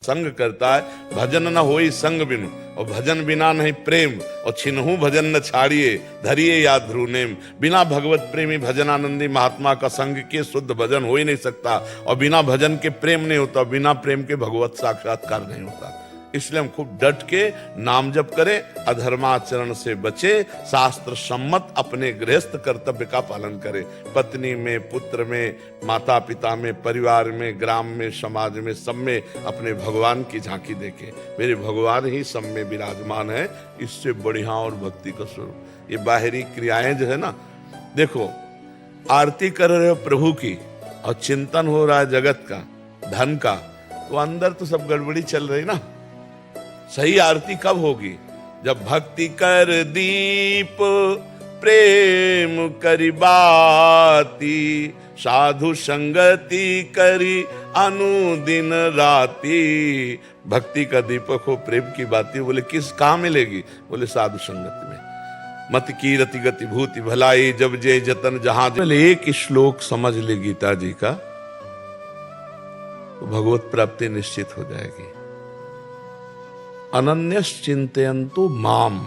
संग करता है, भजन न होई संग बिनु, और भजन बिना नहीं प्रेम, और छिनहु भजन न छाड़िए धरिए याद ध्रुव नेम। बिना भगवत प्रेमी भजनानंदी महात्मा का संग के शुद्ध भजन हो ही नहीं सकता, और बिना भजन के प्रेम नहीं होता, बिना प्रेम के भगवत साक्षात्कार नहीं होता। इसलिए हम खूब डट के नाम जप करें, अधर्माचरण से बचे, शास्त्र सम्मत अपने गृहस्थ कर्तव्य का पालन करें। पत्नी में, पुत्र में, माता पिता में, परिवार में, ग्राम में, समाज में, सब में अपने भगवान की झांकी देखें। मेरे भगवान ही सब में विराजमान है, इससे बढ़िया और भक्ति का स्वरूप। ये बाहरी क्रियाएं जो है ना, देखो आरती कर रहे हो प्रभु की और चिंतन हो रहा है जगत का, धन का, तो अंदर तो सब गड़बड़ी चल रही ना। सही आरती कब होगी? जब भक्ति कर दीप प्रेम करी बाती, साधु संगति करी अनुदिन राती। भक्ति का दीपक हो, प्रेम की बाती। बोले किस कहाँ मिलेगी? बोले साधु संगति में। मत की रति गति भूति भलाई, जब जय जतन जहां। एक श्लोक समझ ले गीता जी का, तो भगवत प्राप्ति निश्चित हो जाएगी। अनन्यस चिंतयन्तु माम,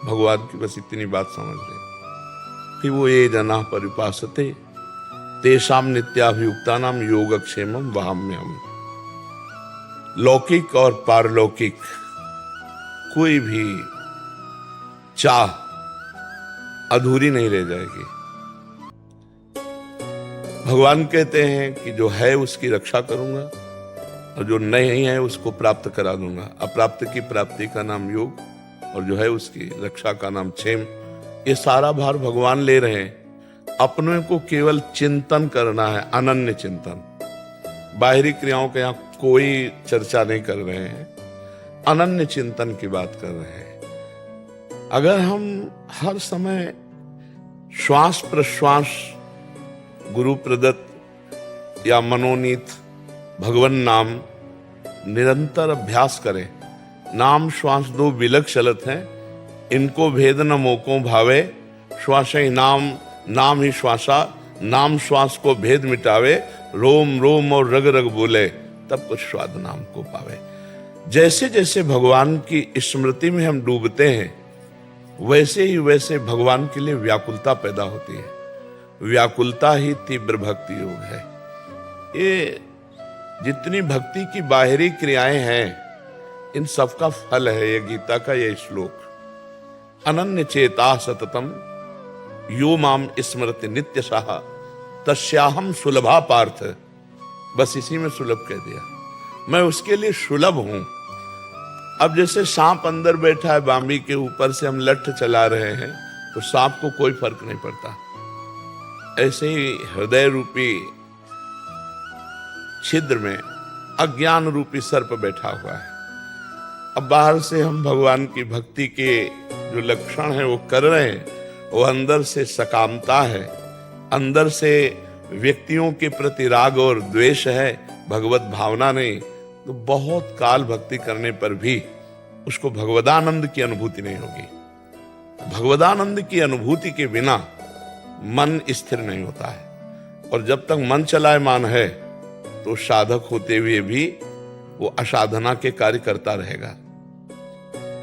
भगवान की बस इतनी बात समझ ले कि वो ये जना परिपासते तेषाम नित्याभियुक्तानाम योगक्षेमम वहाम्यहम्। लौकिक और पारलौकिक कोई भी चाह अधूरी नहीं रह जाएगी। भगवान कहते हैं कि जो है उसकी रक्षा करूंगा, और जो नहीं है उसको प्राप्त करा दूंगा। अप्राप्त की प्राप्ति का नाम योग, और जो है उसकी रक्षा का नाम क्षेम। ये सारा भार भगवान ले रहे हैं। अपने को केवल चिंतन करना है, अनन्य चिंतन। बाहरी क्रियाओं के यहाँ कोई चर्चा नहीं कर रहे हैं, अनन्य चिंतन की बात कर रहे हैं। अगर हम हर समय श्वास प्रश्वास गुरु प्रदत्त या मनोनीत भगवन नाम निरंतर अभ्यास करें। नाम श्वास दो बिलक चलत हैं, इनको भेद न मोको भावे। श्वास ही नाम, नाम ही श्वासा, नाम श्वास को भेद मिटावे। रोम रोम और रग रग बोले, तब कुछ स्वाद नाम को पावे। जैसे जैसे भगवान की स्मृति में हम डूबते हैं, वैसे ही वैसे भगवान के लिए व्याकुलता पैदा होती है। व्याकुलता ही तीव्र भक्ति योग है। ये जितनी भक्ति की बाहरी क्रियाएं हैं, इन सब का फल है ये गीता का ये श्लोक। अनन्य चेता सततम यो माम स्मरति नित्यशः, तस्याहम सुलभा पार्थ। बस इसी में सुलभ कह दिया, मैं उसके लिए सुलभ हूं। अब जैसे सांप अंदर बैठा है, बांबी के ऊपर से हम लठ चला रहे हैं, तो सांप को कोई फर्क नहीं पड़ता। ऐसे ही हृदय रूपी छिद्र में अज्ञान रूपी सर्प बैठा हुआ है। अब बाहर से हम भगवान की भक्ति के जो लक्षण है वो कर रहे हैं, वो अंदर से सकामता है, अंदर से व्यक्तियों के प्रति राग और द्वेष है, भगवत भावना नहीं। तो बहुत काल भक्ति करने पर भी उसको भगवदानंद की अनुभूति नहीं होगी। भगवदानंद की अनुभूति के बिना मन स्थिर नहीं होता है, और जब तक मन चलायमान है तो साधक होते हुए भी वो असाधना के कार्य करता रहेगा।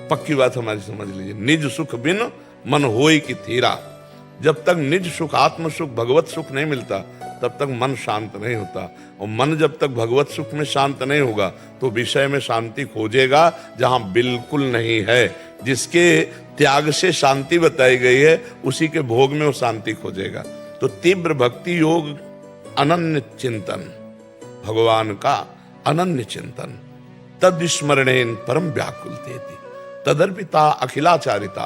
पक्की बात हमारी समझ लीजिए। निज सुख बिन मन होई की थीरा। जब तक निज सुख, आत्म सुख, भगवत सुख नहीं मिलता, तब तक मन शांत नहीं होता। और मन जब तक भगवत सुख में शांत नहीं होगा, तो विषय में शांति खोजेगा जहां बिल्कुल नहीं है। जिसके त्याग से शांति बताई गई है, उसी के भोग में वो शांति खोजेगा। तो तीव्र भक्ति योग, अनन्य चिंतन, भगवान का अनन्य चिंतन, तद स्मरणेन परम व्याकुलतेति, तदर्पिता अखिलाचारिता।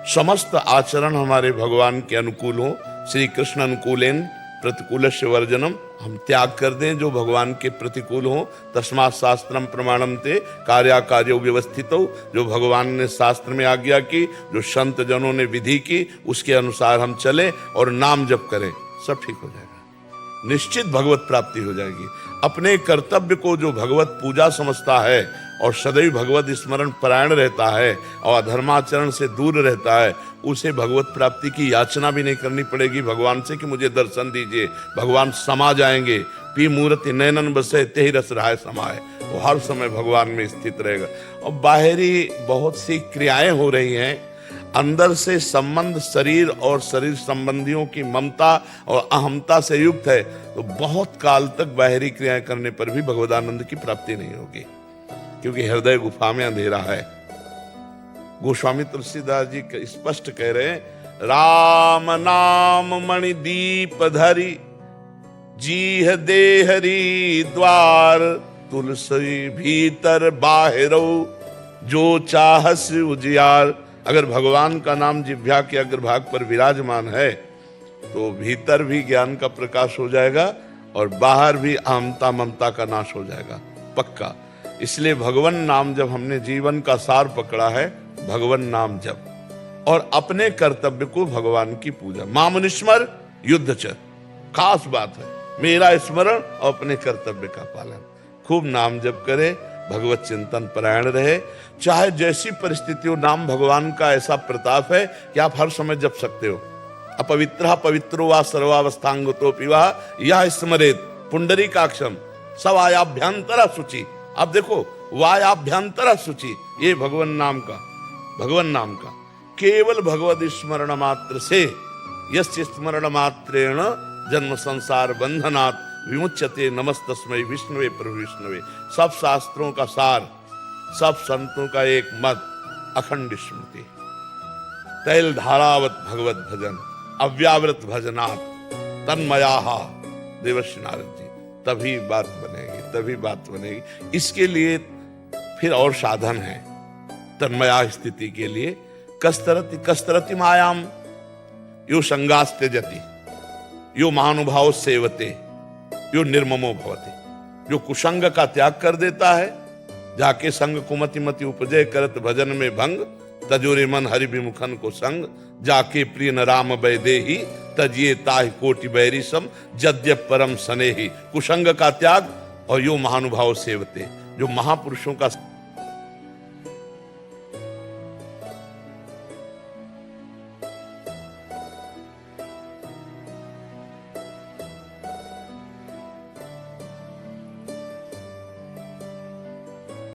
समस्त आचरण हमारे भगवान के अनुकूल हो। श्री कृष्ण अनुकूलेन प्रतिकूलस्य वर्जनम। हम त्याग कर दें जो भगवान के प्रतिकूल हो। तस्मात् शास्त्रम प्रमाणम ते कार्याकार्यो व्यवस्थितो। जो भगवान ने शास्त्र में आज्ञा की, जो संत जनों ने विधि की, उसके अनुसार हम चले और नाम जप करें, सब ठीक हो जाएगा। निश्चित भगवत प्राप्ति हो जाएगी। अपने कर्तव्य को जो भगवत पूजा समझता है और सदैव भगवत स्मरण परायण रहता है और अधर्माचरण से दूर रहता है, उसे भगवत प्राप्ति की याचना भी नहीं करनी पड़ेगी भगवान से कि मुझे दर्शन दीजिए। भगवान समा जाएंगे। पी मूर्ति नैनन बसे तेहि रस रहाय समाए। वो हर समय भगवान में स्थित रहेगा। और बाहरी बहुत सी क्रियाएं हो रही हैं, अंदर से संबंध शरीर और शरीर संबंधियों की ममता और अहमता से युक्त है, तो बहुत काल तक बाहरी क्रियाएं करने पर भी भगवदानंद की प्राप्ति नहीं होगी, क्योंकि हृदय गुफा में अंधेरा है। गोस्वामी तुलसीदास जी स्पष्ट कह रहे हैं, राम नाम मणि दीप धरी जीह देहरी द्वार, तुलसी भीतर बाहरो जो चाहस उजियार। अगर भगवान का नाम जिह्वा के अग्रभाग पर विराजमान है तो भीतर भी ज्ञान का प्रकाश हो जाएगा और बाहर भी अहमता ममता का नाश हो जाएगा, पक्का। इसलिए भगवान नाम जब हमने जीवन का सार पकड़ा है, भगवान नाम जप और अपने कर्तव्य को भगवान की पूजा। मामनुस्मर युद्ध च, खास बात है मेरा स्मरण और अपने कर्तव्य का पालन। खूब नाम जप करे, भगवत चिंतन परायण रहे, चाहे जैसी परिस्थिति हो। नाम भगवान का ऐसा प्रताप है कि आप हर समय जप सकते हो। अपवित्र पवित्रो वा सर्वावस्थांगतो पिवा यह स्मरेत पुंडरीकाक्षम सवायाभ्यंतर शुचि। आप देखो, वायाभ्यंतर शुचि, ये भगवान नाम का केवल भगवद स्मरण मात्र से, यस्य स्मरण मात्रेण जन्म संसार बंधनात् विमुच्यते नमस्तस्मै विष्णुवे प्रभु विष्णुवे। सब शास्त्रों का सार, सब संतों का एक मत, अखंड स्मृति, तैल धारावत भगवत भजन, अव्यावृत भजनात् तन्मयाहा देवर्षि नारद जी। तभी बात बनेगी। इसके लिए फिर और साधन है तन्मया स्थिति के लिए। कस्तरति मायाम यो संगास त्यजति यो महानुभाव सेवते यो निर्ममो भवति। जो कुसंग का त्याग कर देता है, जाके संग कुमति मति उपजय करत भजन में भंग, तजोरे मन हरि विमुखन को संग, जाके प्रिय न राम वैदेही तजिए ताहि कोटि बैरी सम, जद्यप परम सनेही। कुसंग का त्याग और यो महानुभाव सेवते, जो महापुरुषों का